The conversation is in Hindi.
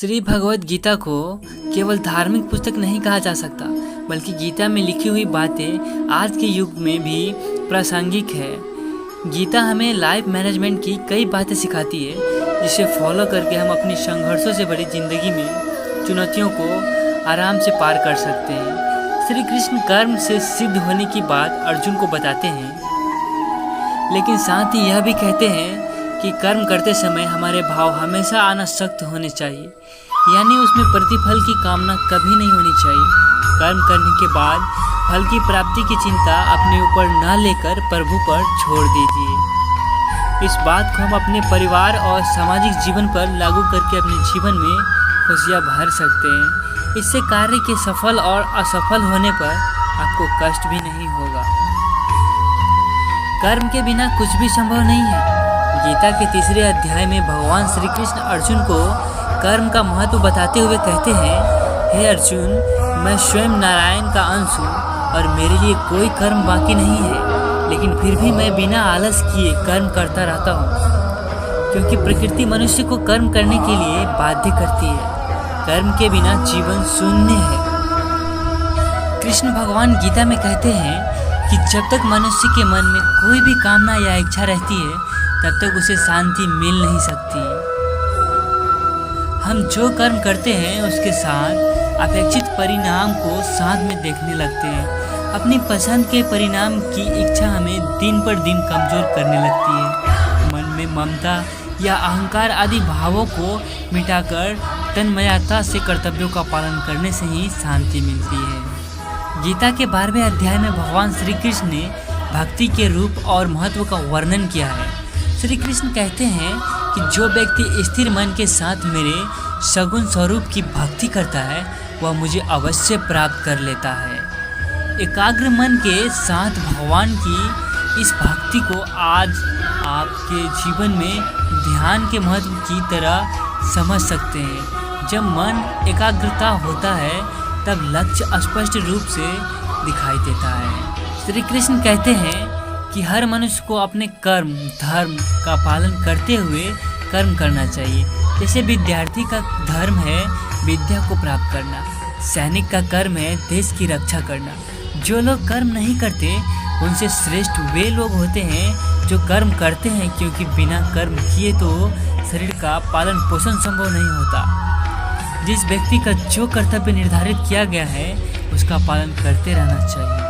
श्री भगवद गीता को केवल धार्मिक पुस्तक नहीं कहा जा सकता, बल्कि गीता में लिखी हुई बातें आज के युग में भी प्रासंगिक है। गीता हमें लाइफ मैनेजमेंट की कई बातें सिखाती है, जिसे फॉलो करके हम अपनी संघर्षों से भरी जिंदगी में चुनौतियों को आराम से पार कर सकते हैं। श्री कृष्ण कर्म से सिद्ध होने की बात अर्जुन को बताते हैं, लेकिन साथ ही यह भी कहते हैं कि कर्म करते समय हमारे भाव हमेशा अनासक्त होने चाहिए, यानी उसमें प्रतिफल की कामना कभी नहीं होनी चाहिए। कर्म करने के बाद फल की प्राप्ति की चिंता अपने ऊपर न लेकर प्रभु पर छोड़ दीजिए। इस बात को हम अपने परिवार और सामाजिक जीवन पर लागू करके अपने जीवन में खुशियाँ भर सकते हैं। इससे कार्य के सफल और असफल होने पर आपको कष्ट भी नहीं होगा। कर्म के बिना कुछ भी संभव नहीं है। गीता के तीसरे अध्याय में भगवान श्री कृष्ण अर्जुन को कर्म का महत्व बताते हुए कहते हैं, हे अर्जुन, मैं स्वयं नारायण का अंश हूँ और मेरे लिए कोई कर्म बाकी नहीं है, लेकिन फिर भी मैं बिना आलस किए कर्म करता रहता हूँ, क्योंकि प्रकृति मनुष्य को कर्म करने के लिए बाध्य करती है। कर्म के बिना जीवन शून्य है। कृष्ण भगवान गीता में कहते हैं कि जब तक मनुष्य के मन में कोई भी कामना या इच्छा रहती है, तब तक उसे शांति मिल नहीं सकती। हम जो कर्म करते हैं उसके साथ अपेक्षित परिणाम को साथ में देखने लगते हैं। अपनी पसंद के परिणाम की इच्छा हमें दिन पर दिन कमजोर करने लगती है। मन में ममता या अहंकार आदि भावों को मिटाकर तन्मयता से कर्तव्यों का पालन करने से ही शांति मिलती है। गीता के 12वें अध्याय में भगवान श्री कृष्ण ने भक्ति के रूप और महत्व का वर्णन किया है। श्री कृष्ण कहते हैं कि जो व्यक्ति स्थिर मन के साथ मेरे सगुण स्वरूप की भक्ति करता है, वह मुझे अवश्य प्राप्त कर लेता है। एकाग्र मन के साथ भगवान की इस भक्ति को आज आपके जीवन में ध्यान के महत्व की तरह समझ सकते हैं। जब मन एकाग्रता होता है, तब लक्ष्य स्पष्ट रूप से दिखाई देता है। श्री कृष्ण कहते हैं कि हर मनुष्य को अपने कर्म धर्म का पालन करते हुए कर्म करना चाहिए। जैसे विद्यार्थी का धर्म है विद्या को प्राप्त करना, सैनिक का कर्म है देश की रक्षा करना। जो लोग कर्म नहीं करते, उनसे श्रेष्ठ वे लोग होते हैं जो कर्म करते हैं, क्योंकि बिना कर्म किए तो शरीर का पालन पोषण संभव नहीं होता। जिस व्यक्ति का जो कर्तव्य निर्धारित किया गया है, उसका पालन करते रहना चाहिए।